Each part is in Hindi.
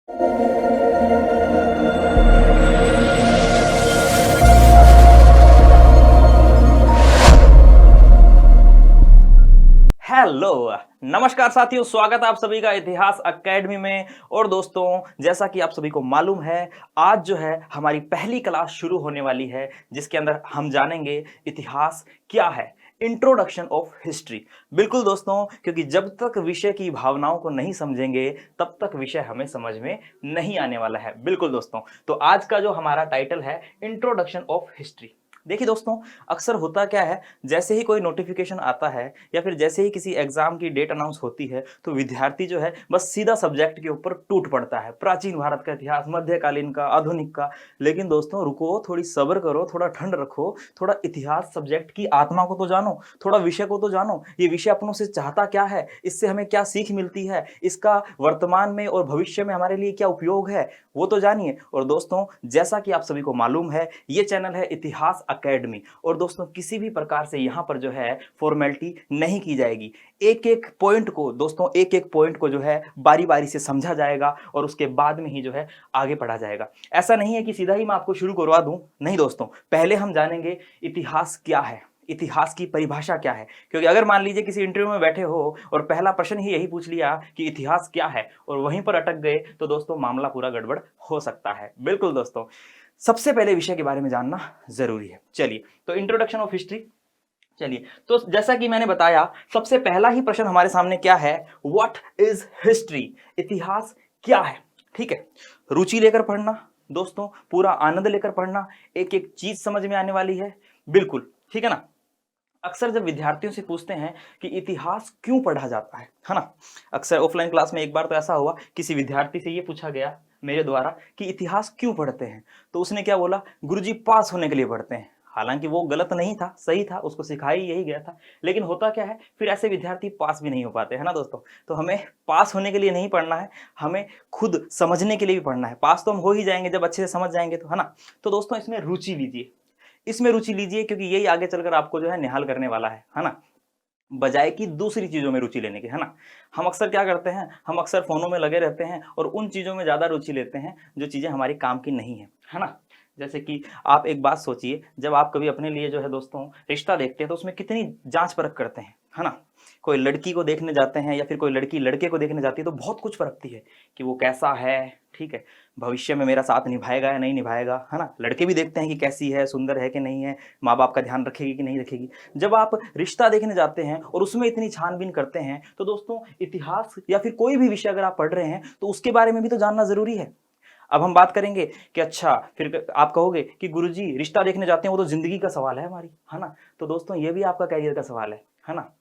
हेलो, नमस्कार साथियों, स्वागत है आप सभी का इतिहास एकेडमी में। और दोस्तों, जैसा कि आप सभी को मालूम है, आज जो है हमारी पहली क्लास शुरू होने वाली है, जिसके अंदर हम जानेंगे इतिहास क्या है, इंट्रोडक्शन ऑफ हिस्ट्री। बिल्कुल दोस्तों, क्योंकि जब तक विषय की भावनाओं को नहीं समझेंगे तब तक विषय हमें समझ में नहीं आने वाला है। बिल्कुल दोस्तों, तो आज का जो हमारा टाइटल है इंट्रोडक्शन ऑफ हिस्ट्री। देखिए दोस्तों, अक्सर होता क्या है, जैसे ही कोई नोटिफिकेशन आता है या फिर जैसे ही किसी एग्जाम की डेट अनाउंस होती है तो विद्यार्थी जो है बस सीधा सब्जेक्ट के ऊपर टूट पड़ता है, प्राचीन भारत का इतिहास, मध्यकालीन का, आधुनिक का। लेकिन दोस्तों रुको, थोड़ी सब्र करो, थोड़ा ठंड रखो, थोड़ा इतिहास सब्जेक्ट की आत्मा को तो जानो, थोड़ा विषय को तो जानो। ये विषय अपनों से चाहता क्या है, इससे हमें क्या सीख मिलती है, इसका वर्तमान में और भविष्य में हमारे लिए क्या उपयोग है, वो तो जानिए। और दोस्तों, जैसा कि आप सभी को मालूम है, ये चैनल है इतिहास एकेडमी। और दोस्तों, किसी भी प्रकार से यहाँ पर जो है फॉर्मेलिटी नहीं की जाएगी। एक एक पॉइंट को दोस्तों, एक एक पॉइंट को जो है बारी बारी से समझा जाएगा और उसके बाद में ही जो है आगे पढ़ा जाएगा। ऐसा नहीं है कि सीधा ही मैं आपको शुरू करवा दूं, नहीं दोस्तों, पहले हम जानेंगे इतिहास क्या है, इतिहास की परिभाषा क्या है। क्योंकि अगर मान लीजिए किसी इंटरव्यू में बैठे हो और पहला प्रश्न ही यही पूछ लिया कि इतिहास क्या है और वहीं पर अटक गए तो दोस्तों मामला पूरा गड़बड़ हो सकता है। बिल्कुल दोस्तों, सबसे पहले विषय के बारे में जानना जरूरी है। चलिए, तो इंट्रोडक्शन ऑफ हिस्ट्री। चलिए, तो जैसा कि मैंने बताया, सबसे पहला ही प्रश्न हमारे सामने क्या है, व्हाट इज हिस्ट्री, इतिहास क्या है। ठीक है, रुचि लेकर पढ़ना दोस्तों, पूरा आनंद लेकर पढ़ना, एक एक चीज समझ में आने वाली है। बिल्कुल ठीक है ना। अक्सर जब विद्यार्थियों से पूछते हैं कि इतिहास क्यों पढ़ा जाता है ना, अक्सर ऑफलाइन क्लास में एक बार तो ऐसा हुआ, किसी विद्यार्थी से ये पूछा गया मेरे द्वारा कि इतिहास क्यों पढ़ते हैं, तो उसने क्या बोला, गुरुजी पास होने के लिए पढ़ते हैं। हालांकि वो गलत नहीं था, सही था, उसको सिखाया यही गया था। लेकिन होता क्या है, फिर ऐसे विद्यार्थी पास भी नहीं हो पाते है ना दोस्तों। तो हमें पास होने के लिए नहीं पढ़ना है, हमें खुद समझने के लिए भी पढ़ना है। पास तो हम हो ही जाएंगे जब अच्छे से समझ जाएंगे तो, है ना। तो दोस्तों, इसमें रुचि लीजिए, इसमें रुचि लीजिए, क्योंकि यही आगे चलकर आपको जो है निहाल करने वाला है ना, बजाय कि दूसरी चीजों में रुचि लेने के, है ना। हम अक्सर क्या करते हैं, हम अक्सर फोनों में लगे रहते हैं और उन चीजों में ज्यादा रुचि लेते हैं जो चीजें हमारी काम की नहीं है ना। जैसे कि आप एक बात सोचिए, जब आप कभी अपने लिए जो है दोस्तों रिश्ता देखते हैं तो उसमें कितनी जांच परख करते हैं, है ना। कोई लड़की को देखने जाते हैं या फिर कोई लड़की लड़के को देखने जाती है तो बहुत कुछ परखती है कि वो कैसा है, ठीक है, भविष्य में मेरा साथ निभाएगा या नहीं निभाएगा, है ना। लड़के भी देखते हैं कि कैसी है, सुंदर है कि नहीं है, माँ बाप का ध्यान रखेगी कि नहीं रखेगी। जब आप रिश्ता देखने जाते हैं और उसमें इतनी छानबीन करते हैं तो दोस्तों, इतिहास या फिर कोई भी विषय अगर आप पढ़ रहे हैं तो उसके बारे में भी तो जानना जरूरी है। अब हम बात करेंगे कि अच्छा, फिर आप कहोगे कि गुरुजी रिश्ता देखने जाते हैं वो तो जिंदगी का सवाल है हमारी, है ना। तो दोस्तों, ये भी आपका कैरियर का सवाल है ना।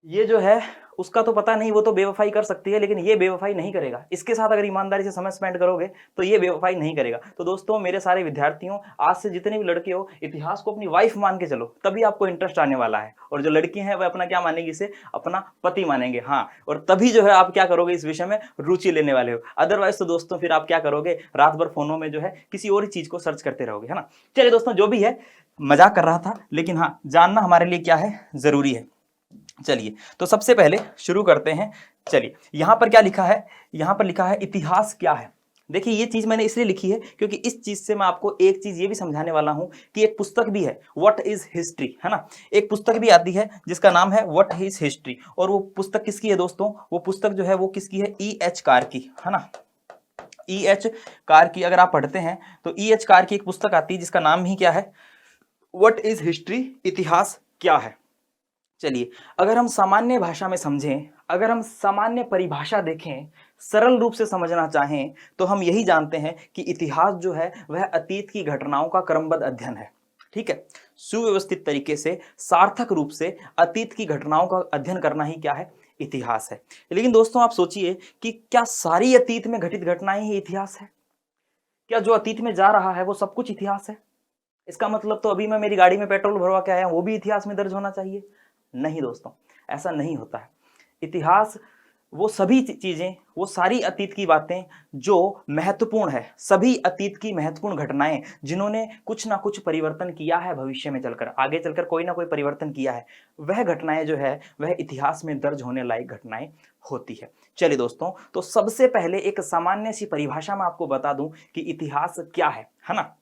ये जो है उसका तो पता नहीं, वो तो बेवफाई कर सकती है, लेकिन ये बेवफाई नहीं करेगा। इसके साथ अगर ईमानदारी से समय स्पेंड करोगे तो ये बेवफाई नहीं करेगा। तो दोस्तों, मेरे सारे विद्यार्थियों, आज से जितने भी लड़के हो, इतिहास को अपनी वाइफ मान के चलो, तभी आपको इंटरेस्ट आने वाला है। और जो लड़की हैं वह अपना क्या मानेगी, इसे अपना पति मानेंगे, हाँ। और तभी जो है आप क्या करोगे, इस विषय में रुचि लेने वाले हो। अदरवाइज तो दोस्तों फिर आप क्या करोगे, रात भर फोनों में जो है किसी और ही चीज को सर्च करते रहोगे, है ना। चलिए दोस्तों, जो भी है, मजाक कर रहा था, लेकिन हाँ, जानना हमारे लिए क्या है, जरूरी है। चलिए, तो सबसे पहले शुरू करते हैं। चलिए, यहां पर क्या लिखा है, यहां पर लिखा है इतिहास क्या है। देखिए, ये चीज मैंने इसलिए लिखी है क्योंकि इस चीज से मैं आपको एक चीज ये भी समझाने वाला हूं कि एक पुस्तक भी है, व्हाट इज हिस्ट्री, है ना। एक पुस्तक भी आती है जिसका नाम है व्हाट इज हिस्ट्री। और वो पुस्तक किसकी है दोस्तों, वो पुस्तक जो है वो किसकी है, E.H. कार की, है ना। E.H. कार की अगर आप पढ़ते हैं तो E.H. कार की एक पुस्तक आती है जिसका नाम ही क्या है, व्हाट इज हिस्ट्री, इतिहास क्या है। चलिए, अगर हम सामान्य भाषा में समझें, अगर हम सामान्य परिभाषा देखें, सरल रूप से समझना चाहें, तो हम यही जानते हैं कि इतिहास जो है वह अतीत की घटनाओं का क्रमबद्ध अध्ययन है। ठीक है, सुव्यवस्थित तरीके से, सार्थक रूप से अतीत की घटनाओं का अध्ययन करना ही क्या है, इतिहास है। लेकिन दोस्तों, आप सोचिए कि क्या सारी अतीत में घटित घटनाएं ही इतिहास है? क्या जो अतीत में जा रहा है वो सब कुछ इतिहास है? इसका मतलब तो अभी मैं मेरी गाड़ी में पेट्रोल भरवा के आया हूं, वो भी इतिहास में दर्ज होना चाहिए? नहीं दोस्तों, ऐसा नहीं होता है। इतिहास वो सभी चीजें, वो सारी अतीत की बातें जो महत्वपूर्ण है, सभी अतीत की महत्वपूर्ण घटनाएं जिन्होंने कुछ ना कुछ परिवर्तन किया है, भविष्य में चलकर, आगे चलकर कोई ना कोई परिवर्तन किया है, वह घटनाएं जो है वह इतिहास में दर्ज होने लायक घटनाएं होती है। चलिए दोस्तों, तो सबसे पहले एक सामान्य सी परिभाषा मैं आपको बता दूं कि इतिहास क्या है ना।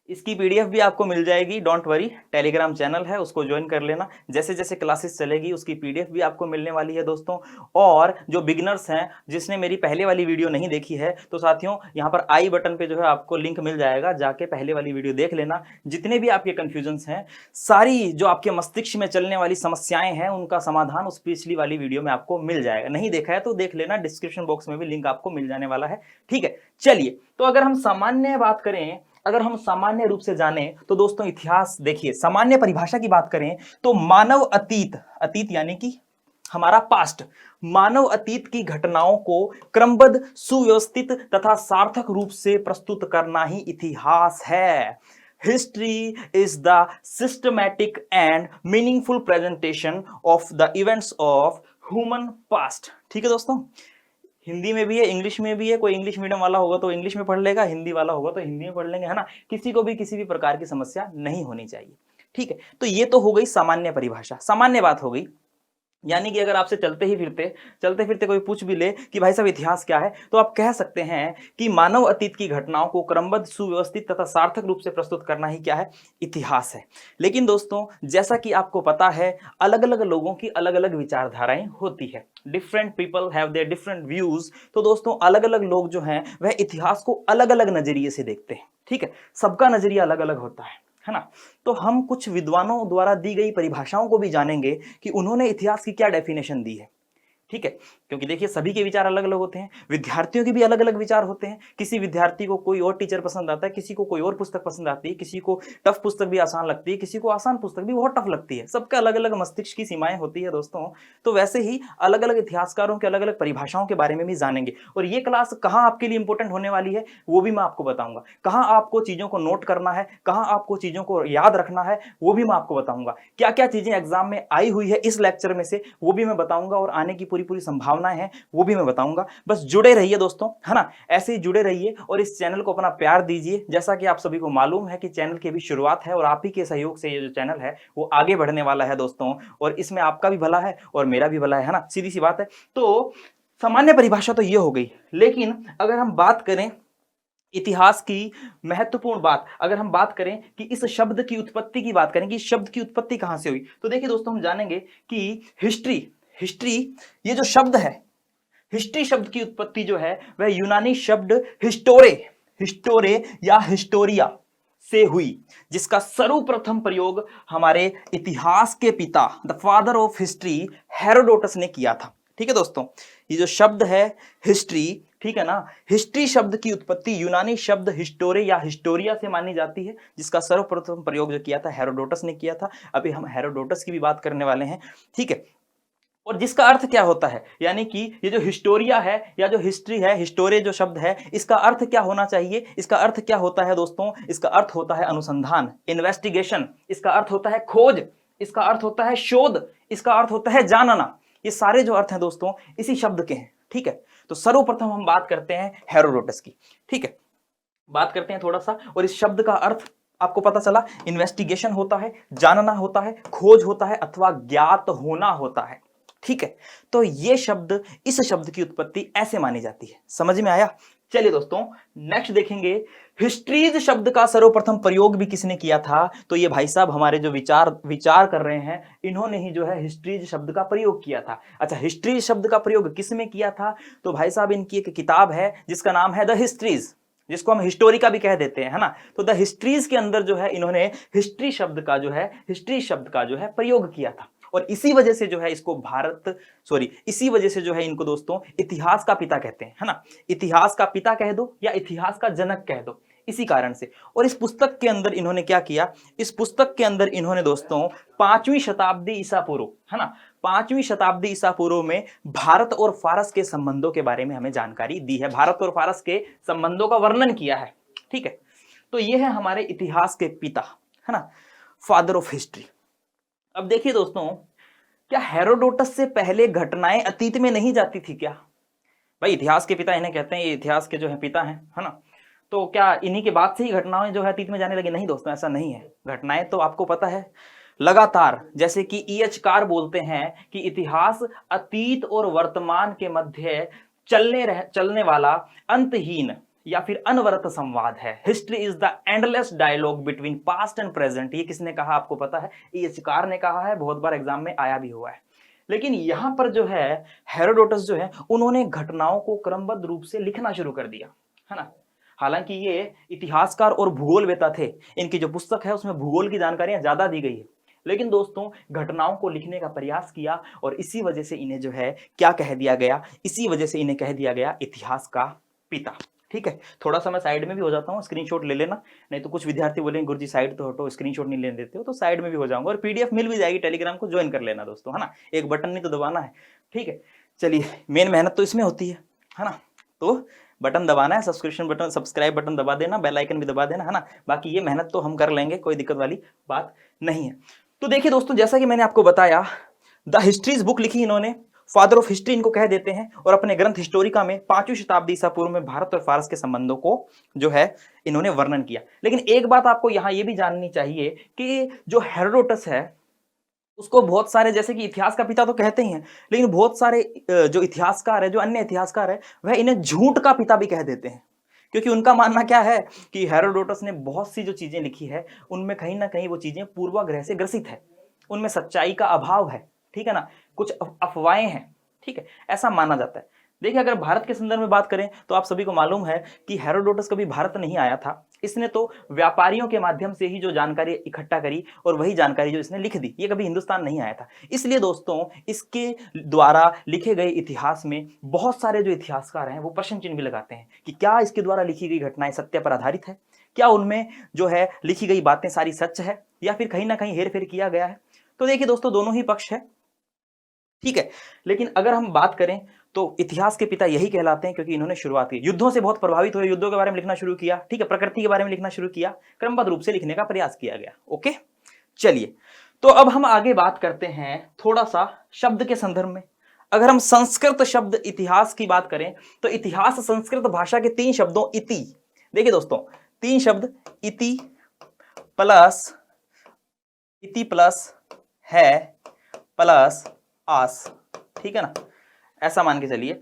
इसकी पीडीएफ भी आपको मिल जाएगी, डोंट वरी, टेलीग्राम चैनल है उसको ज्वाइन कर लेना। जैसे जैसे क्लासेस चलेगी उसकी पीडीएफ भी आपको मिलने वाली है दोस्तों। और जो बिगिनर्स हैं, जिसने मेरी पहले वाली वीडियो नहीं देखी है, तो साथियों यहाँ पर आई बटन पे जो है आपको लिंक मिल जाएगा, जाके पहले वाली वीडियो देख लेना। जितने भी आपके कंफ्यूजन्स हैं, सारी जो आपके मस्तिष्क में चलने वाली समस्याएं हैं, उनका समाधान उस पिछली वाली वीडियो में आपको मिल जाएगा। नहीं देखा है तो देख लेना, डिस्क्रिप्शन बॉक्स में भी लिंक आपको मिल जाने वाला है। ठीक है, चलिए, तो अगर हम सामान्य बात करें, अगर हम सामान्य रूप से जाने तो दोस्तों इतिहास, देखिए सामान्य परिभाषा की बात करें तो मानव अतीत, अतीत यानी कि हमारा पास्ट, मानव अतीत की घटनाओं को क्रमबद्ध, सुव्यवस्थित तथा सार्थक रूप से प्रस्तुत करना ही इतिहास है। History is the systematic and meaningful presentation of the events of human past. ठीक है दोस्तों, हिंदी में भी है, इंग्लिश में भी है। कोई इंग्लिश मीडियम वाला होगा तो इंग्लिश में पढ़ लेगा, हिंदी वाला होगा तो हिंदी में पढ़ लेंगे, है ना। किसी को भी किसी भी प्रकार की समस्या नहीं होनी चाहिए। ठीक है, तो ये तो हो गई सामान्य परिभाषा, सामान्य बात हो गई। यानी कि अगर आपसे चलते फिरते कोई पूछ भी ले कि भाई साहब इतिहास क्या है, तो आप कह सकते हैं कि मानव अतीत की घटनाओं को क्रमबद्ध, सुव्यवस्थित तथा सार्थक रूप से प्रस्तुत करना ही क्या है, इतिहास है। लेकिन दोस्तों, जैसा कि आपको पता है, अलग अलग लोगों की अलग अलग विचारधाराएं होती है। Different people have their different views. तो दोस्तों, अलग अलग लोग जो हैं वह इतिहास को अलग अलग नजरिए से देखते हैं। ठीक है, सबका नजरिया अलग अलग होता है ना। तो हम कुछ विद्वानों द्वारा दी गई परिभाषाओं को भी जानेंगे कि उन्होंने इतिहास की क्या डेफिनेशन दी है। ठीक है, क्योंकि देखिए सभी के विचार अलग अलग होते हैं, विद्यार्थियों के भी अलग अलग विचार होते हैं। किसी विद्यार्थी को कोई और टीचर पसंद आता है, किसी को कोई और पुस्तक पसंद आती है, किसी को टफ पुस्तक भी आसान लगती है, किसी को आसान पुस्तक भी बहुत टफ लगती है। सबका अलग अलग मस्तिष्क की सीमाएं होती है दोस्तों। तो वैसे ही अलग अलग इतिहासकारों के अलग अलग परिभाषाओं के बारे में भी जानेंगे। और ये क्लास कहाँ आपके लिए इंपॉर्टेंट होने वाली है वो भी मैं आपको बताऊंगा। कहाँ आपको चीजों को नोट करना है, कहाँ आपको चीजों को याद रखना है, वो भी मैं आपको बताऊंगा। क्या क्या चीजें एग्जाम में आई हुई है इस लेक्चर में से, वो भी मैं बताऊंगा। और आने की पूरी पूरी संभावनाएं हैं, वो भी मैं बताऊंगा। बस जुड़े रहिए दोस्तों, है ना। ऐसे ही जुड़े रहिए और इस चैनल को अपना प्यार दीजिए। जैसा कि आप सभी को मालूम है कि चैनल की भी शुरुआत है और आप ही के सहयोग से ये जो चैनल है वो आगे बढ़ने वाला है दोस्तों। और इसमें आपका भी भला है और मेरा भी भला है ना, सीधी सी बात है। तो सामान्य परिभाषा तो ये हो गई। लेकिन अगर हम बात करें इतिहास की महत्वपूर्ण बात, अगर हम बात करें कि इस शब्द की उत्पत्ति की बात करें कि शब्द की उत्पत्ति कहां से हुई, तो देखिए दोस्तों, हम जानेंगे कि हिस्ट्री ये जो शब्द है, हिस्ट्री शब्द की उत्पत्ति जो है वह यूनानी शब्द हिस्टोरे या हिस्टोरिया से हुई, जिसका सर्वप्रथम प्रयोग हमारे इतिहास के पिता, the father of history, Herodotus ने किया था। ठीक है दोस्तों, ये जो शब्द है हिस्ट्री, ठीक है ना, हिस्ट्री शब्द की उत्पत्ति यूनानी शब्द हिस्टोरे या हिस्टोरिया से मानी जाती है, जिसका सर्वप्रथम प्रयोग जो किया था हेरोडोटस ने किया था। अभी हम हेरोडोटस की भी बात करने वाले हैं। ठीक है, और जिसका अर्थ क्या होता है, यानी कि ये जो हिस्टोरिया है या जो हिस्ट्री है, हिस्टोरे जो शब्द है, इसका अर्थ क्या होना चाहिए, इसका अर्थ क्या होता है दोस्तों, इसका अर्थ होता है अनुसंधान, इन्वेस्टिगेशन, इसका अर्थ होता है खोज, इसका अर्थ होता है शोध, इसका अर्थ होता है जानना। ये सारे जो अर्थ हैं दोस्तों इसी शब्द के हैं। ठीक है, तो सर्वप्रथम हम बात करते हैं हेरोडोटस की। ठीक है, बात करते हैं थोड़ा सा। और इस शब्द का अर्थ आपको पता चला, इन्वेस्टिगेशन होता है, जानना होता है, खोज होता है अथवा ज्ञात होना होता है। ठीक है, तो ये शब्द, इस शब्द की उत्पत्ति ऐसे मानी जाती है। समझ में आया। चलिए दोस्तों, नेक्स्ट देखेंगे हिस्ट्रीज शब्द का सर्वप्रथम प्रयोग भी किसने किया था, तो ये भाई साहब हमारे जो विचार कर रहे हैं, इन्होंने ही जो है हिस्ट्रीज शब्द का प्रयोग किया था। अच्छा, हिस्ट्रीज शब्द का प्रयोग किसमें किया था, तो भाई साहब इनकी एक किताब है जिसका नाम है द हिस्ट्रीज, जिसको हम हिस्टोरिका भी कह देते हैं, है ना। तो द हिस्ट्रीज के अंदर जो है इन्होंने हिस्ट्री शब्द का जो है प्रयोग किया था। और इसी वजह से जो है इसको इसी वजह से जो है इनको दोस्तों इतिहास का पिता कहते हैं, है ना। इतिहास का पिता कह दो या इतिहास का जनक कह दो, इसी कारण से। और इस पुस्तक के अंदर इन्होंने क्या किया, इस पुस्तक के अंदर इन्होंने दोस्तों 5वीं शताब्दी ईसा पूर्व, है ना, 5वीं शताब्दी ईसा पूर्व में भारत और फारस के संबंधों के बारे में हमें जानकारी दी है, भारत और फारस के संबंधों का वर्णन किया है। ठीक है, तो ये है हमारे इतिहास के पिता, है ना, फादर ऑफ हिस्ट्री। अब देखिए दोस्तों, क्या हेरोडोटस से पहले घटनाएं अतीत में नहीं जाती थी क्या? भाई इतिहास के पिता इन्हें कहते हैं, ये इतिहास के जो है पिता हैं, है ना। तो क्या इन्हीं के बाद से ही घटनाएं जो है अतीत में जाने लगी? नहीं दोस्तों, ऐसा नहीं है। घटनाएं तो आपको पता है लगातार, जैसे कि E.H. कार बोलते हैं कि इतिहास अतीत और वर्तमान के मध्य चलने वाला अंतहीन या फिर अनवरत संवाद है। History is the endless dialogue between past and present. ये किसने कहा आपको पता है? E.H. कार ने कहा है, बहुत बार एग्जाम में आया भी हुआ है। लेकिन यहां पर जो है हेरोडोटस जो है उन्होंने घटनाओं को क्रमबद्ध रूप से लिखना शुरू कर दिया, है ना। हालांकि ये इतिहासकार और भूगोलवेता थे, इनकी जो पुस्तक है उसमें भूगोल की जानकारियां ज्यादा दी गई है, लेकिन दोस्तों घटनाओं को लिखने का प्रयास किया और इसी वजह से इन्हें जो है क्या कह दिया गया, इसी वजह से इन्हें कह दिया गया इतिहास का पिता। ठीक है, थोड़ा सा मैं साइड में भी हो जाता हूँ, स्क्रीनशॉट ले लेना, नहीं तो कुछ विद्यार्थी बोलेंगे गुरुजी साइड तो हटो, स्क्रीनशॉट नहीं लेने देते हो, तो साइड में भी हो जाऊंगा और पीडीएफ मिल भी जाएगी, टेलीग्राम को ज्वाइन कर लेना दोस्तों, है ना। एक बटन नहीं तो दबाना है, ठीक है। चलिए, मेन मेहनत तो इसमें होती है ना। तो बटन दबाना है, सब्सक्रिप्शन बटन, सब्सक्राइब बटन दबा देना, बेल आइकन भी दबा देना, है ना। बाकी ये मेहनत तो हम कर लेंगे, कोई दिक्कत वाली बात नहीं है। तो देखिए दोस्तों, जैसा कि मैंने आपको बताया, द हिस्ट्रीज बुक लिखी इन्होंने, फादर ऑफ हिस्ट्री इनको कह देते हैं, और अपने ग्रंथ हिस्टोरिका में 5वीं शताब्दी ईसा पूर्व में भारत और फारस के संबंधों को जो है इन्होंने वर्णन किया। लेकिन एक बात आपको यहां यह भी जाननी चाहिए कि जो हेरोडोटस है उसको बहुत सारे, जैसे कि इतिहास का पिता तो कहते ही हैं, लेकिन बहुत सारे जो इतिहासकार है, जो अन्य इतिहासकार है, वह इन्हें झूठ का पिता भी कह देते हैं, क्योंकि उनका मानना क्या है कि हेरोडोटस ने बहुत सी जो चीजें लिखी है उनमें कहीं ना कहीं वो चीजें पूर्वाग्रह से ग्रसित है, उनमें सच्चाई का अभाव है, ठीक है ना, कुछ अफवाहें हैं, ठीक है, ऐसा माना जाता है। देखिए, अगर भारत के संदर्भ में बात करें तो आप सभी को मालूम है कि हेरोडोटस कभी भारत नहीं आया था, इसने तो व्यापारियों के माध्यम से ही जो जानकारी इकट्ठा करी और वही जानकारी जो इसने लिख दी, ये कभी हिंदुस्तान नहीं आया था। इसलिए दोस्तों इसके द्वारा लिखे गए इतिहास में बहुत सारे जो इतिहासकार हैं वो प्रश्न चिन्ह भी लगाते हैं कि क्या इसके द्वारा लिखी गई घटनाएं सत्य पर आधारित है, क्या उनमें जो है लिखी गई बातें सारी सच है, या फिर कहीं ना कहीं हेरफेर किया गया है। तो देखिए दोस्तों, दोनों ही पक्ष है, ठीक है। लेकिन अगर हम बात करें तो इतिहास के पिता यही कहलाते हैं क्योंकि इन्होंने शुरुआत की, युद्धों से बहुत प्रभावित हुए, युद्धों के बारे में लिखना शुरू किया, ठीक है, प्रकृति के बारे में लिखना शुरू किया, क्रमबद्ध रूप से लिखने का प्रयास किया गया। ओके, चलिए, तो अब हम आगे बात करते हैं थोड़ा सा शब्द के संदर्भ में। अगर हम संस्कृत शब्द इतिहास की बात करें तो इतिहास संस्कृत भाषा के 3 शब्दों इति, देखिए दोस्तों 3 शब्द इति प्लस है प्लस आस, ठीक है ना, ऐसा मान के चलिए।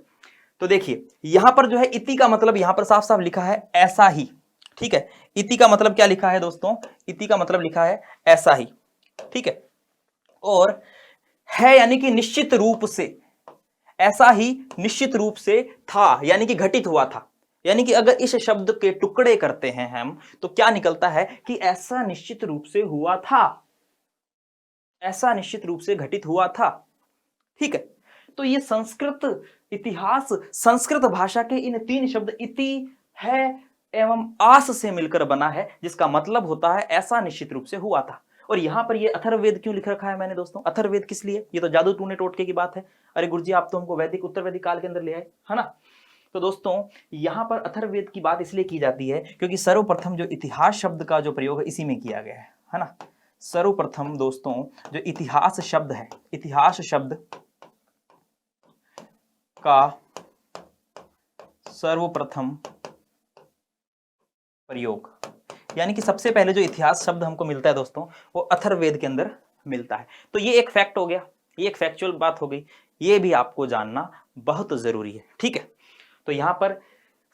तो देखिए यहां पर जो है इति का मतलब यहां पर साफ साफ लिखा है ऐसा ही, ठीक है। इति का मतलब क्या लिखा है दोस्तों? इति का मतलब लिखा है ऐसा ही, ठीक है। और है यानी कि निश्चित रूप से, ऐसा ही निश्चित रूप से था यानी कि घटित हुआ था, यानी कि अगर इस शब्द के टुकड़े करते हैं हम तो क्या निकलता है कि ऐसा निश्चित रूप से हुआ था, ऐसा निश्चित रूप से घटित हुआ था, ठीक है। तो ये संस्कृत इतिहास संस्कृत भाषा के इन 3 शब्द इति, है एवं आस से मिलकर बना है, जिसका मतलब होता है ऐसा निश्चित रूप से हुआ था। और यहां पर ये अथर्ववेद क्यों लिख रखा है मैंने दोस्तों? अथर्ववेद किस लिए? ये तो जादू टूने टोटके की बात है। अरे गुरुजी आप तो हमको वैदिक उत्तर वैदिक काल के अंदर ले आए, है ना। तो दोस्तों यहां पर अथर्ववेद की बात इसलिए की जाती है क्योंकि सर्वप्रथम जो इतिहास शब्द का जो प्रयोग है इसी में किया गया है ना। सर्वप्रथम दोस्तों जो इतिहास शब्द है, इतिहास शब्द का सर्वप्रथम प्रयोग, यानी कि सबसे पहले जो इतिहास शब्द हमको मिलता है दोस्तों वो अथर्ववेद के अंदर मिलता है। तो ये एक फैक्ट हो गया, ये एक फैक्चुअल बात हो गई, ये भी आपको जानना बहुत जरूरी है, ठीक है। तो यहां पर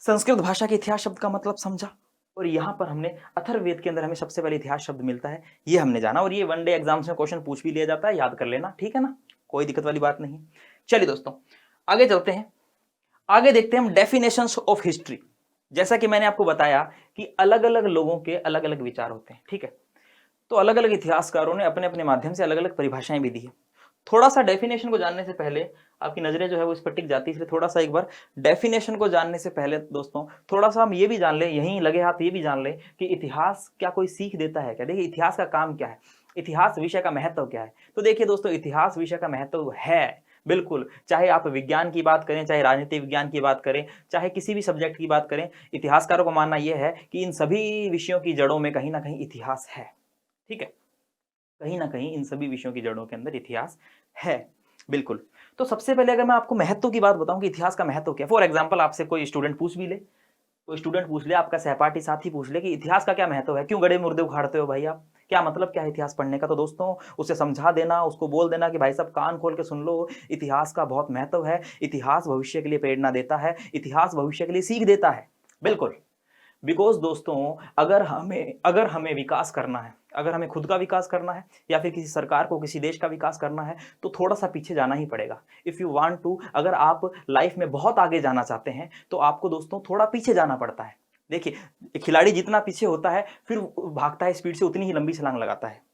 संस्कृत भाषा के इतिहास शब्द का मतलब समझा, और यहां पर हमने अथर्ववेद के अंदर हमें सबसे पहले इतिहास शब्द मिलता है, ये हमने जाना। और ये वनडे एग्जाम्स में क्वेश्चन पूछ भी लिया जाता है, याद कर लेना, ठीक है ना, कोई दिक्कत वाली बात नहीं। चलिए दोस्तों आगे चलते हैं, आगे देखते हैं हम डेफिनेशंस ऑफ हिस्ट्री। जैसा कि मैंने आपको बताया कि अलग अलग लोगों के अलग अलग विचार होते हैं, ठीक है। तो अलग अलग इतिहासकारों ने अपने अपने माध्यम से अलग अलग परिभाषाएं भी दी है। थोड़ा सा डेफिनेशन को जानने से पहले आपकी नजरें जो है वो इस पर टिक जाती है, इसलिए थोड़ा सा एक बार डेफिनेशन को जानने से पहले दोस्तों थोड़ा सा हम ये भी जान लें, यहीं लगे हाथ ये भी जान लें कि इतिहास क्या कोई सीख देता है क्या। देखिए इतिहास का काम क्या है, इतिहास विषय का महत्व क्या है। तो देखिए दोस्तों इतिहास विषय का महत्व है बिल्कुल, चाहे आप विज्ञान की बात करें, चाहे राजनीति विज्ञान की बात करें, चाहे किसी भी सब्जेक्ट की बात करें, इतिहासकारों का मानना यह है कि इन सभी विषयों की जड़ों में कहीं ना कहीं इतिहास है, ठीक है। कहीं ना कहीं इन सभी विषयों की जड़ों के अंदर इतिहास है, बिल्कुल। तो सबसे पहले अगर मैं आपको महत्व की बात बताऊं कि इतिहास का महत्व क्या, फॉर एग्जाम्पल आपसे कोई स्टूडेंट पूछ भी ले कोई स्टूडेंट पूछ ले, आपका सहपाठी साथी पूछ ले कि इतिहास का क्या महत्व है, क्यों गड़े मुर्दे उखाड़ते हो भाई आप, क्या मतलब क्या है इतिहास पढ़ने का, तो दोस्तों उसे समझा देना, उसको बोल देना कि भाई साहब कान खोल के सुन लो, इतिहास का बहुत महत्व है, इतिहास भविष्य के लिए प्रेरणा देता है, इतिहास भविष्य के लिए सीख देता है। बिल्कुल, बिकॉज दोस्तों अगर हमें विकास करना है, अगर हमें खुद का विकास करना है या फिर किसी सरकार को, किसी देश का विकास करना है, तो थोड़ा सा पीछे जाना ही पड़ेगा। इफ़ यू वांट टू, अगर आप लाइफ में बहुत आगे जाना चाहते हैं तो आपको दोस्तों थोड़ा पीछे जाना पड़ता है। देखिए, खिलाड़ी जितना पीछे होता है फिर भागता है स्पीड से, उतनी ही लंबी छलांग लगाता है।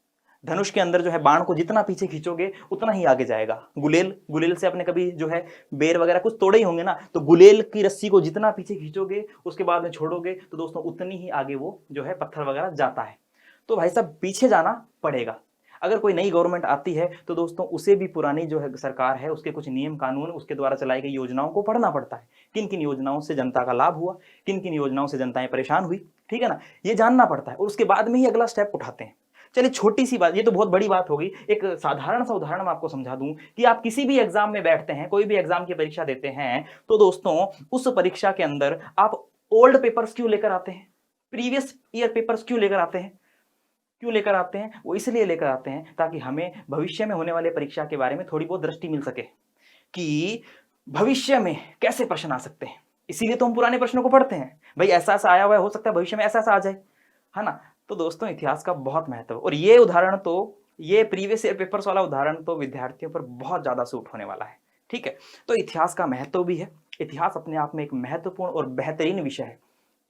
धनुष के अंदर जो है बाण को जितना पीछे खींचोगे उतना ही आगे जाएगा। गुलेल से आपने कभी जो है बेर वगैरह कुछ तोड़े ही होंगे ना, तो गुलेल की रस्सी को जितना पीछे खींचोगे उसके बाद में छोड़ोगे तो दोस्तों उतनी ही आगे वो जो है पत्थर वगैरह जाता है। तो भाई साहब पीछे जाना पड़ेगा। अगर कोई नई गवर्नमेंट आती है तो दोस्तों उसे भी पुरानी जो है सरकार है उसके कुछ नियम कानून, उसके द्वारा चलाई गई योजनाओं को पढ़ना पड़ता है। किन किन योजनाओं से जनता का लाभ हुआ, किन किन योजनाओं से जनताएं परेशान हुई, ठीक है ना, ये जानना पड़ता है और उसके बाद में ही अगला स्टेप उठाते हैं। चलिए छोटी सी बात, ये तो बहुत बड़ी बात होगी, एक साधारण सा उदाहरण मैं आपको समझा दूं कि आप किसी भी एग्जाम में बैठते हैं, कोई भी एग्जाम की परीक्षा देते हैं, तो दोस्तों उस परीक्षा के अंदर आप ओल्ड पेपर्स क्यों लेकर आते हैं, प्रीवियस ईयर पेपर्स क्यों लेकर आते हैं? क्यों लेकर आते हैं? वो इसलिए लेकर आते हैं ताकि हमें भविष्य में होने वाले परीक्षा के बारे में थोड़ी बहुत दृष्टि मिल सके कि भविष्य में कैसे प्रश्न आ सकते हैं। इसीलिए तो हम पुराने प्रश्नों को पढ़ते हैं, भाई ऐसा ऐसा आया हुआ है, हो सकता है भविष्य में ऐसा ऐसा आ जाए, है ना। तो दोस्तों इतिहास का बहुत महत्व है और ये उदाहरण तो, ये प्रीवियस ईयर पेपर्स वाला उदाहरण तो विद्यार्थियों पर बहुत ज्यादा सूट होने वाला है, ठीक है। तो इतिहास का महत्व भी है, इतिहास अपने आप में एक महत्वपूर्ण और बेहतरीन विषय है,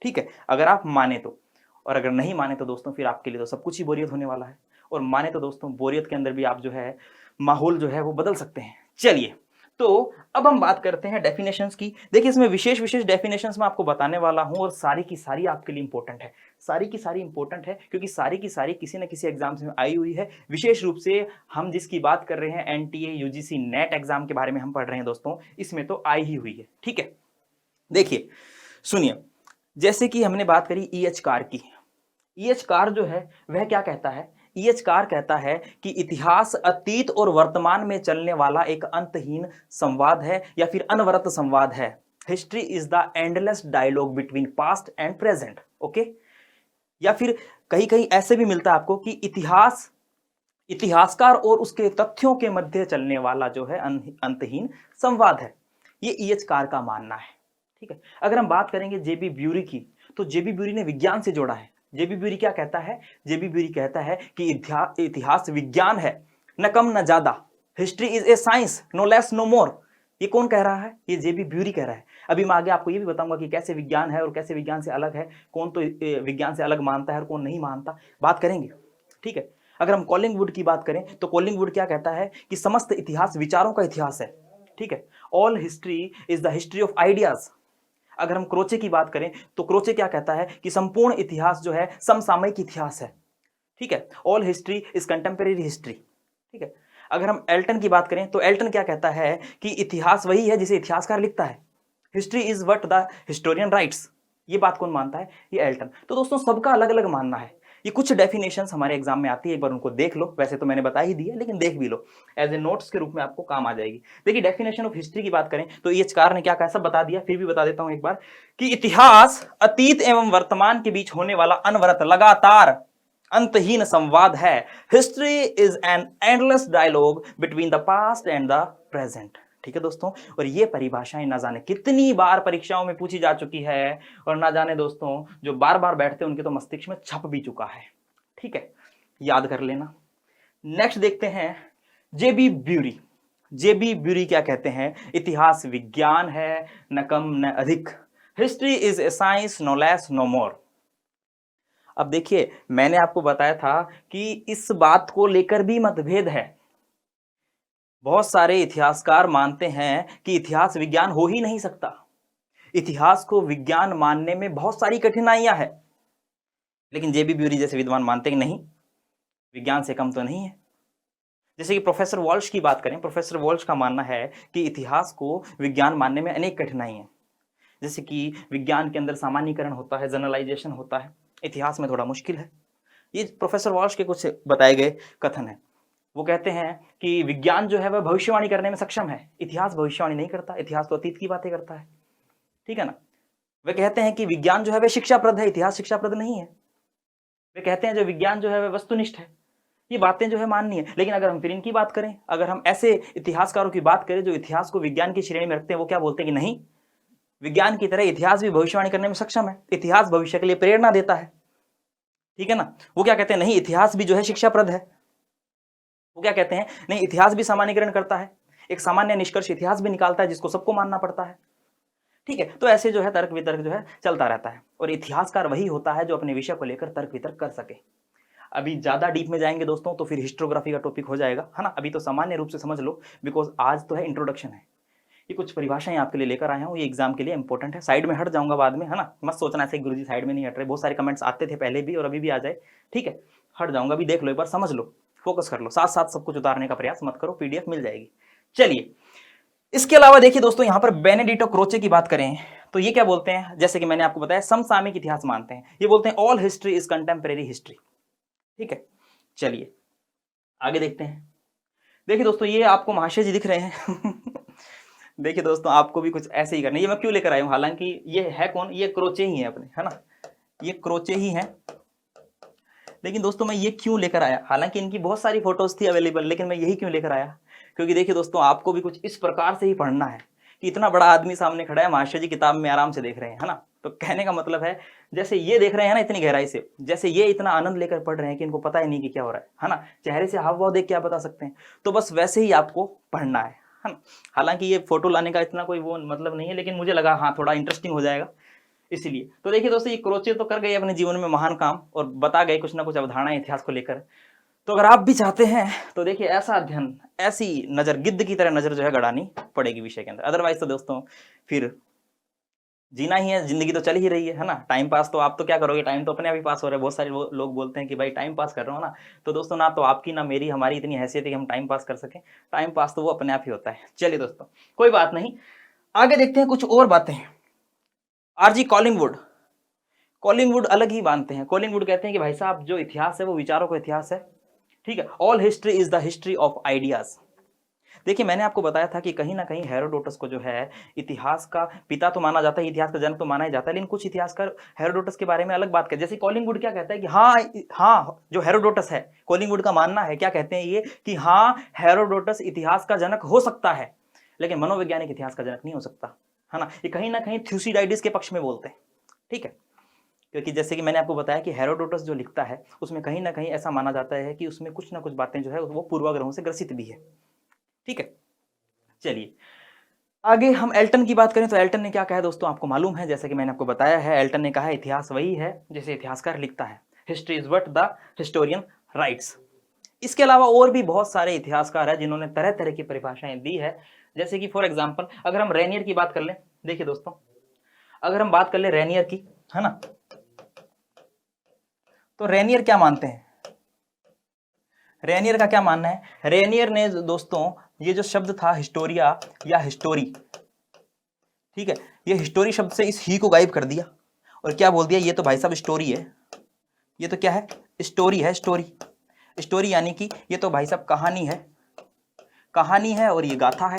ठीक है, अगर आप माने तो। और अगर नहीं माने तो दोस्तों फिर आपके लिए तो सब कुछ ही बोरियत होने वाला है, और माने तो दोस्तों बोरियत के अंदर भी आप जो है माहौल जो है वो बदल सकते हैं। चलिए, तो अब हम बात करते हैं डेफिनेशंस की। देखिए इसमें विशेष विशेष डेफिनेशंस मैं आपको बताने वाला हूं और सारी की सारी आपके लिए इंपॉर्टेंट है, सारी की सारी इंपॉर्टेंट है, क्योंकि सारी की सारी किसी न किसी एग्जाम्स में आई हुई है। विशेष रूप से हम जिसकी बात कर रहे हैं एनटीए यूजीसी नेट एग्जाम के बारे में हम पढ़ रहे हैं दोस्तों, इसमें तो आई ही हुई है, ठीक है। देखिए सुनिए, जैसे कि हमने बात करी ईएच कार की, ईएच कार जो है वह क्या कहता है, ईएच कार कहता है कि इतिहास अतीत और वर्तमान में चलने वाला एक अंतहीन संवाद है या फिर अनवरत संवाद है। History is the endless dialogue between past and present, okay. या फिर कहीं कहीं ऐसे भी मिलता है आपको कि इतिहास इतिहासकार और उसके तथ्यों के मध्य चलने वाला जो है अंतहीन संवाद है। ये ईएच कार का मानना है, ठीक है। अगर हम बात करेंगे जेबी ब्यूरी की, तो जेबी ब्यूरी ने विज्ञान से जोड़ा है। जेबी ब्यूरी क्या कहता है? जेबी ब्यूरी कहता है कि इतिहास विज्ञान है, न कम न ज्यादा। History is a science, no less no more. ये कौन कह रहा है? ये जेबी ब्यूरी कह रहा है। अभी मैं आगे आपको ये भी बताऊंगा कि कैसे विज्ञान है और कैसे विज्ञान से अलग है, कौन तो विज्ञान से अलग मानता है और कौन नहीं मानता, बात करेंगे, ठीक है। अगर हम कॉलिंगवुड की बात करें तो कॉलिंगवुड क्या कहता है कि समस्त इतिहास विचारों का इतिहास है, ठीक है। All history is the history of ideas. अगर हम क्रोचे की बात करें तो क्रोचे क्या कहता है कि संपूर्ण इतिहास जो है समसामयिक इतिहास है, ठीक है। All history is contemporary history, ठीक है। अगर हम एल्टन की बात करें तो एल्टन क्या कहता है कि इतिहास वही है जिसे इतिहासकार लिखता है। History is what the historian rights. ये बात कौन मानता है? ये एल्टन। तो दोस्तों सबका अलग अलग मानना है। ये कुछ डेफिनेशंस हमारे एग्जाम में आती है, एक बार उनको देख लो, वैसे तो मैंने बता ही दी है लेकिन देख भी लो, एज ए नोट्स के रूप में आपको काम आ जाएगी। देखिए डेफिनेशन ऑफ हिस्ट्री की बात करें तो ईएच कार ने क्या कहा, सब बता दिया, फिर भी बता देता हूं एक बार, कि इतिहास अतीत एवं वर्तमान के बीच होने वाला अनवरत लगातार अंतहीन संवाद है। History is an endless dialogue between the past and the present, ठीक है दोस्तों। और ये परिभाषाएं ना जाने कितनी बार परीक्षाओं में पूछी जा चुकी है, और ना जाने दोस्तों जो बार बार बैठते हैं उनके तो मस्तिष्क में छप भी चुका है, ठीक है, याद कर लेना। नेक्स्ट देखते हैं जेबी ब्यूरी। जेबी ब्यूरी क्या कहते हैं? इतिहास विज्ञान है, न कम न अधिक। History is a science, no less no more. अब देखिए मैंने आपको बताया था कि इस बात को लेकर भी मतभेद है। बहुत सारे इतिहासकार मानते हैं कि इतिहास विज्ञान हो ही नहीं सकता। इतिहास को विज्ञान मानने में बहुत सारी कठिनाइयां हैं, लेकिन जेबी ब्यूरी जैसे विद्वान मानते हैं नहीं, विज्ञान से कम तो नहीं है। जैसे कि प्रोफेसर वॉल्श की बात करें, प्रोफेसर वॉल्श का मानना है कि इतिहास को विज्ञान मानने में अनेक कठिनाई हैं। जैसे कि विज्ञान के अंदर सामान्यीकरण होता है, जनरलाइजेशन होता है, इतिहास में थोड़ा मुश्किल है। ये प्रोफेसर वॉल्श के कुछ बताए गए कथन है। वो कहते हैं कि विज्ञान जो है वह भविष्यवाणी करने में सक्षम है, इतिहास भविष्यवाणी नहीं करता, इतिहास तो अतीत की बातें करता है, ठीक है ना। वे कहते हैं कि विज्ञान जो है वह शिक्षाप्रद है, इतिहास शिक्षाप्रद नहीं है। वे कहते हैं जो विज्ञान जो है वह वस्तुनिष्ठ है। ये बातें जो है माननी है। लेकिन अगर हम फिर इनकी बात करें, अगर हम ऐसे इतिहासकारों की बात करें जो इतिहास को विज्ञान की श्रेणी में रखते हैं, वो क्या बोलते हैं कि नहीं, विज्ञान की तरह इतिहास भी भविष्यवाणी करने में सक्षम है, इतिहास भविष्य के लिए प्रेरणा देता है। ठीक है ना। वो क्या कहते हैं, नहीं इतिहास भी जो है शिक्षाप्रद है। वो क्या कहते हैं, नहीं इतिहास भी सामान्यीकरण करता है, एक सामान्य निष्कर्ष इतिहास भी निकालता है जिसको सबको मानना पड़ता है। ठीक है। तो ऐसे जो है तर्क वितर्क जो है चलता रहता है, और इतिहासकार वही होता है जो अपने विषय को लेकर तर्क वितर्क कर सके। अभी ज्यादा डीप में जाएंगे दोस्तों तो फिर हिस्टोग्राफी का टॉपिक हो जाएगा, है ना। अभी तो सामान्य रूप से समझ लो, बिकॉज आज तो है इंट्रोडक्शन है। ये कुछ परिभाषाएं आपके लिए लेकर आया हूँ, ये एग्जाम के लिए इंपॉर्टेंट है। साइड में हट जाऊंगा बाद में, है ना, मत सोचना ऐसे गुरुजी साइड में नहीं हट रहे। बहुत सारे कमेंट्स आते थे पहले भी और अभी भी आ जाए, ठीक है। हट जाऊंगा, अभी देख लो एक बार, समझ लो, फोकस कर लो, साथ साथ सब कुछ उतारने का प्रयास मत करो, पीडीएफ मिल जाएगी। चलिए, इसके अलावा देखिए दोस्तों, यहाँ पर बेनेडिक्टो क्रोचे की बात करें तो ये क्या बोलते हैं, जैसे कि मैंने आपको बताया समसामयिक इतिहास मानते हैं। ये बोलते हैं all history is contemporary history. ठीक है। चलिए आगे देखते हैं। देखिए दोस्तों, ये आपको महाशय जी दिख रहे हैं देखिए दोस्तों, आपको भी कुछ ऐसे ही करना है। ये मैं क्यों लेकर आया हूं, हालांकि ये है कौन, ये क्रोचे ही है अपने, है ना, ये क्रोचे ही हैं। लेकिन दोस्तों मैं ये क्यों लेकर आया, हालांकि इनकी बहुत सारी फोटोज थी अवेलेबल, लेकिन मैं यही क्यों लेकर आया, क्योंकि देखिए दोस्तों, आपको भी कुछ इस प्रकार से ही पढ़ना है कि इतना बड़ा आदमी सामने खड़ा है, महाशय जी किताब में आराम से देख रहे हैं, है ना। तो कहने का मतलब है, जैसे ये देख रहे हैं ना इतनी गहराई से, जैसे ये इतना आनंद लेकर पढ़ रहे हैं कि इनको पता ही नहीं कि क्या हो रहा है ना। चेहरे से हाव भाव देख के आप बता सकते हैं। तो बस वैसे ही आपको पढ़ना है ना। हालांकि ये फोटो लाने का इतना कोई वो मतलब नहीं है, लेकिन मुझे लगा हाँ थोड़ा इंटरेस्टिंग हो जाएगा इसलिए। तो देखिए दोस्तों, ये क्रोचे तो कर गए अपने जीवन में महान काम और बता गए कुछ ना कुछ अवधारणाएं इतिहास को लेकर। तो अगर आप भी चाहते हैं तो देखिए, ऐसा अध्ययन, ऐसी नजर, गिद्ध की तरह नजर जो है गड़ानी पड़ेगी विषय के अंदर। अदरवाइज तो दोस्तों फिर जीना ही है, जिंदगी तो चल ही रही है ना। टाइम पास तो आप तो क्या करोगे, टाइम तो अपने आप ही पास हो रहा है। बहुत सारे लोग बोलते हैं कि भाई टाइम पास कर रहा हूँ ना, तो दोस्तों ना तो आपकी ना मेरी हमारी इतनी हैसियत है कि हम टाइम पास कर सकें। टाइम पास तो वो अपने आप ही होता है। चलिए दोस्तों, कोई बात नहीं, आगे देखते हैं कुछ और बातें। आरजी कॉलिंगवुड, कॉलिंगवुड अलग ही मानते हैं। कॉलिंगवुड कहते हैं कि भाई साहब जो इतिहास है वो विचारों का इतिहास है। ठीक है। All history is the history of ideas. देखिए मैंने आपको बताया था कि कहीं ना कहीं हेरोडोटस को जो है इतिहास का पिता तो माना जाता है, इतिहास का जनक तो माना ही जाता है, लेकिन कुछ इतिहासकार हेरोडोटस के बारे में अलग बात करते हैं। जैसे कॉलिंगवुड क्या कहता है कि हाँ हाँ, जो हेरोडोटस है, कॉलिंगवुड का मानना है, क्या कहते हैं ये, कि हाँ हेरोडोटस इतिहास का जनक हो सकता है, लेकिन मनोवैज्ञानिक इतिहास का जनक नहीं हो सकता, है ना। ये कहीं ना कहीं थ्यूसिडाइडिस के पक्ष में बोलते हैं। ठीक है। क्योंकि जैसे कि मैंने आपको बताया कि हेरोडोटस जो लिखता है उसमें कहीं ना कहीं ऐसा माना जाता है कि उसमें कुछ ना कुछ बातें जो है वो पूर्वाग्रहों से ग्रसित भी है। ठीक है। चलिए आगे हम एल्टन की बात करें तो एल्टन ने क्या कहा दोस्तों, आपको मालूम है, जैसे कि मैंने आपको बताया है, एल्टन ने कहा इतिहास वही है जैसे इतिहासकार लिखता है। History is what the historian rights. इसके अलावा और भी बहुत सारे इतिहासकार हैं जिन्होंने तरह तरह की परिभाषाएं दी है। जैसे कि फॉर एग्जाम्पल अगर हम रेनियर की बात कर लें, देखिए दोस्तों अगर हम बात कर ले रेनियर की, है ना, तो रेनियर क्या मानते हैं, रेनियर का क्या मानना है। रेनियर ने दोस्तों ये जो शब्द था हिस्टोरिया या हिस्टोरी, ठीक है, ये हिस्टोरी शब्द से इस ही को गायब कर दिया और क्या बोल दिया, ये तो भाई साहब स्टोरी है। ये तो क्या है, स्टोरी है, स्टोरी, स्टोरी यानी कि ये तो भाई साहब कहानी है, कहानी है और ये गाथा है।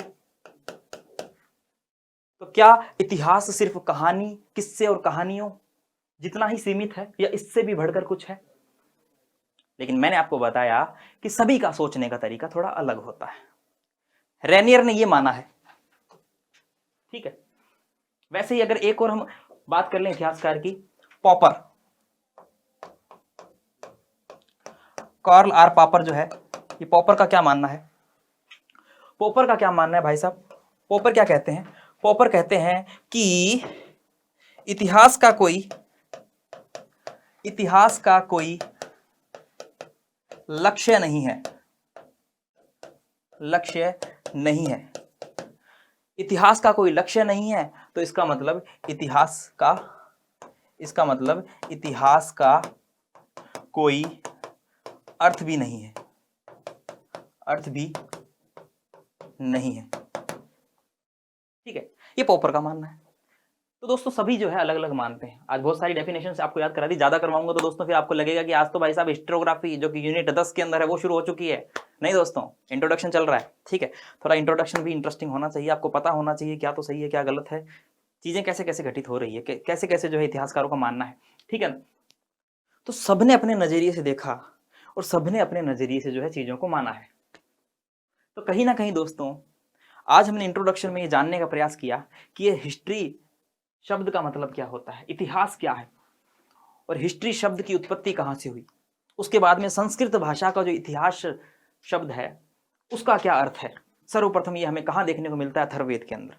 तो क्या इतिहास सिर्फ कहानी, किस्से और कहानियों जितना ही सीमित है या इससे भी बढ़कर कुछ है। लेकिन मैंने आपको बताया कि सभी का सोचने का तरीका थोड़ा अलग होता है। रेनियर ने ये माना है। ठीक है। वैसे ही अगर एक और हम बात कर लें इतिहासकार की, पॉपर, कार्ल आर पॉपर जो है, ये पॉपर का क्या मानना है, पॉपर का क्या मानना है भाई साहब, पॉपर क्या कहते हैं, पॉपर कहते हैं कि इतिहास का कोई लक्ष्य नहीं है, लक्ष्य नहीं है, इतिहास का कोई लक्ष्य नहीं है, तो इसका मतलब इतिहास का कोई अर्थ भी नहीं है, अर्थ भी नहीं है। ठीक है, ये पॉपर का मानना है। तो दोस्तों सभी जो है अलग अलग मानते हैं। आज बहुत सारी डेफिनेशन से आपको याद करा दी, ज्यादा करवाऊंगा तो दोस्तों फिर आपको लगेगा कि आज तो भाई साहब हिस्टोग्राफी जो कि यूनिट 10 के अंदर है वो शुरू हो चुकी है। नहीं दोस्तों, इंट्रोडक्शन चल रहा है। ठीक है, थोड़ा इंट्रोडक्शन भी इंटरेस्टिंग होना चाहिए, आपको पता होना चाहिए क्या तो सही है क्या गलत है, चीजें कैसे कैसे घटित हो रही है, कैसे कैसे जो है इतिहासकारों का मानना है, ठीक है ना। तो सबने अपने नजरिए से देखा और सबने अपने नजरिए से जो है चीजों को माना है। तो कहीं ना कहीं दोस्तों, आज हमने इंट्रोडक्शन में ये जानने का प्रयास किया कि ये हिस्ट्री शब्द का मतलब क्या होता है, इतिहास क्या है, और हिस्ट्री शब्द की उत्पत्ति कहाँ से हुई। उसके बाद में संस्कृत भाषा का जो इतिहास शब्द है उसका क्या अर्थ है। सर्वप्रथम ये हमें कहाँ देखने को मिलता है, अथर्ववेद के अंदर।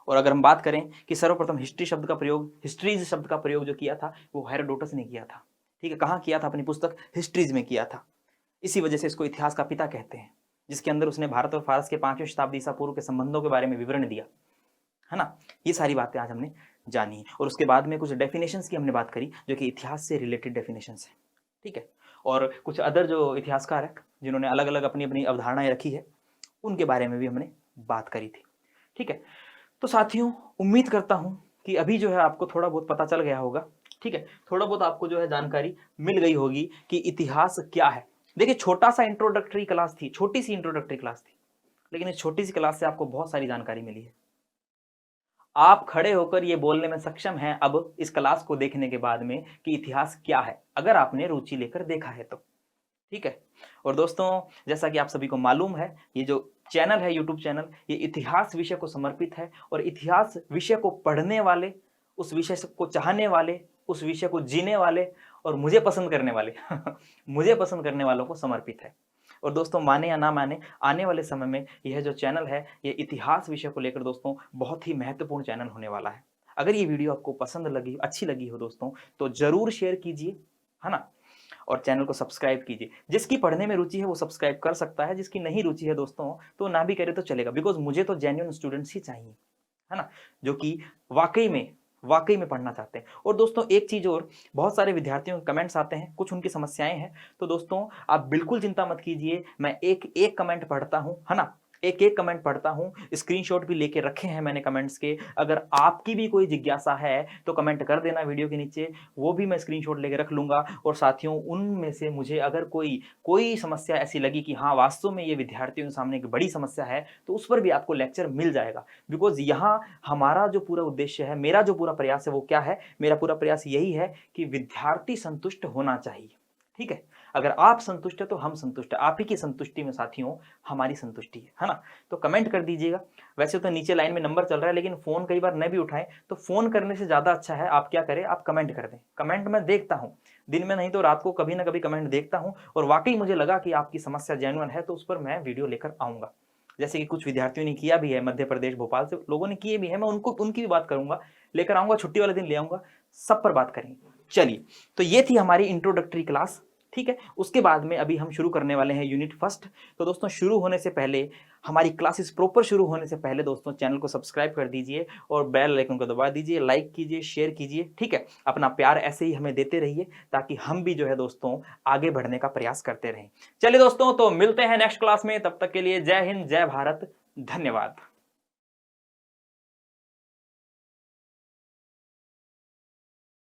और अगर हम बात करें कि सर्वप्रथम हिस्ट्री शब्द का प्रयोग, हिस्ट्रीज शब्द का प्रयोग जो किया था वो हेरोडोटस ने किया था, ठीक है। कहाँ किया था, अपनी पुस्तक हिस्ट्रीज में किया था। इसी वजह से इसको इतिहास का पिता कहते हैं, जिसके अंदर उसने भारत और फारस के 5वीं शताब्दी ईसा पूर्व के संबंधों के बारे में विवरण दिया है ना। ये सारी बातें आज हमने जानी और उसके बाद में कुछ डेफिनेशंस की हमने बात करी जो कि इतिहास से रिलेटेड डेफिनेशंस हैं, ठीक है। और कुछ अदर जो इतिहासकार हैं जिन्होंने अलग अलग अपनी अपनी अवधारणाएं रखी है उनके बारे में भी हमने बात करी थी, ठीक है। तो साथियों, उम्मीद करता हूं कि अभी जो है आपको थोड़ा बहुत पता चल गया होगा, ठीक है। थोड़ा बहुत आपको जो है जानकारी मिल गई होगी कि इतिहास क्या है। देखिए, छोटा सा इंट्रोडक्टरी क्लास थी, छोटी सी इंट्रोडक्टरी क्लास थी, लेकिन इस छोटी सी क्लास से आपको बहुत सारी जानकारी मिली है। आप खड़े होकर ये बोलने में सक्षम हैं अब इस क्लास को देखने के बाद में कि इतिहास क्या है, अगर आपने रुचि लेकर देखा है तो, ठीक है। और दोस्तों, जैसा कि आप सभी को मालूम है, ये जो चैनल है, यूट्यूब चैनल, ये इतिहास विषय को समर्पित है और इतिहास विषय को पढ़ने वाले, उस विषय को चाहने वाले, उस विषय को जीने वाले और मुझे पसंद करने वाले मुझे पसंद करने वालों को समर्पित है। और दोस्तों, माने या ना माने, आने वाले समय में यह जो चैनल है ये इतिहास विषय को लेकर दोस्तों बहुत ही महत्वपूर्ण चैनल होने वाला है। अगर ये वीडियो आपको पसंद लगी, अच्छी लगी हो दोस्तों, तो जरूर शेयर कीजिए, है ना। और चैनल को सब्सक्राइब कीजिए। जिसकी पढ़ने में रुचि है वो सब्सक्राइब कर सकता है, जिसकी नहीं रुचि है दोस्तों तो ना भी करे तो चलेगा, बिकॉज मुझे तो जेन्युइन स्टूडेंट्स ही चाहिए, है ना, जो कि वाकई में पढ़ना चाहते हैं। और दोस्तों, एक चीज और, बहुत सारे विद्यार्थियों के कमेंट्स आते हैं, कुछ उनकी समस्याएं हैं, तो दोस्तों आप बिल्कुल चिंता मत कीजिए, मैं एक एक कमेंट पढ़ता हूं, है ना, एक एक कमेंट पढ़ता हूं, स्क्रीनशॉट भी लेके रखे हैं मैंने कमेंट्स के। अगर आपकी भी कोई जिज्ञासा है तो कमेंट कर देना वीडियो के नीचे, वो भी मैं स्क्रीनशॉट लेके रख लूंगा। और साथियों, उनमें से मुझे अगर कोई समस्या ऐसी लगी कि हाँ वास्तव में ये विद्यार्थियों के सामने एक बड़ी समस्या है, तो उस पर भी आपको लेक्चर मिल जाएगा। बिकॉज यहाँ हमारा जो पूरा उद्देश्य है, मेरा जो पूरा प्रयास है वो क्या है, मेरा पूरा प्रयास यही है कि विद्यार्थी संतुष्ट होना चाहिए, ठीक है। अगर आप संतुष्ट है तो हम संतुष्ट है, आप ही की संतुष्टि में साथियों हमारी संतुष्टि है ना। तो कमेंट कर दीजिएगा। वैसे तो नीचे लाइन में नंबर चल रहा है, लेकिन फोन कई बार न भी उठाएं, तो फोन करने से ज्यादा अच्छा है आप क्या करें, आप कमेंट कर दें। कमेंट मैं देखता हूं, दिन में नहीं तो रात को कभी ना कभी कमेंट देखता हूं, और वाकई मुझे लगा कि आपकी समस्या जेन्युइन है तो उस पर मैं वीडियो लेकर आऊंगा। जैसे कि कुछ विद्यार्थियों ने किया भी है, मध्य प्रदेश भोपाल से लोगों ने किए भी है, मैं उनकी भी बात करूंगा, लेकर आऊंगा, छुट्टी वाले दिन ले आऊंगा, सब पर बात करेंगे। चलिए, तो ये थी हमारी इंट्रोडक्टरी क्लास, ठीक है। उसके बाद में अभी हम शुरू करने वाले हैं यूनिट फर्स्ट। तो दोस्तों, शुरू होने से पहले, हमारी क्लासेस प्रॉपर शुरू होने से पहले दोस्तों चैनल को सब्सक्राइब कर दीजिए और बेल आइकन को दबा दीजिए, लाइक कीजिए, शेयर कीजिए, ठीक है। अपना प्यार ऐसे ही हमें देते रहिए ताकि हम भी जो है दोस्तों आगे बढ़ने का प्रयास करते रहें। चलिए दोस्तों, तो मिलते हैं नेक्स्ट क्लास में, तब तक के लिए जय हिंद, जय भारत, धन्यवाद।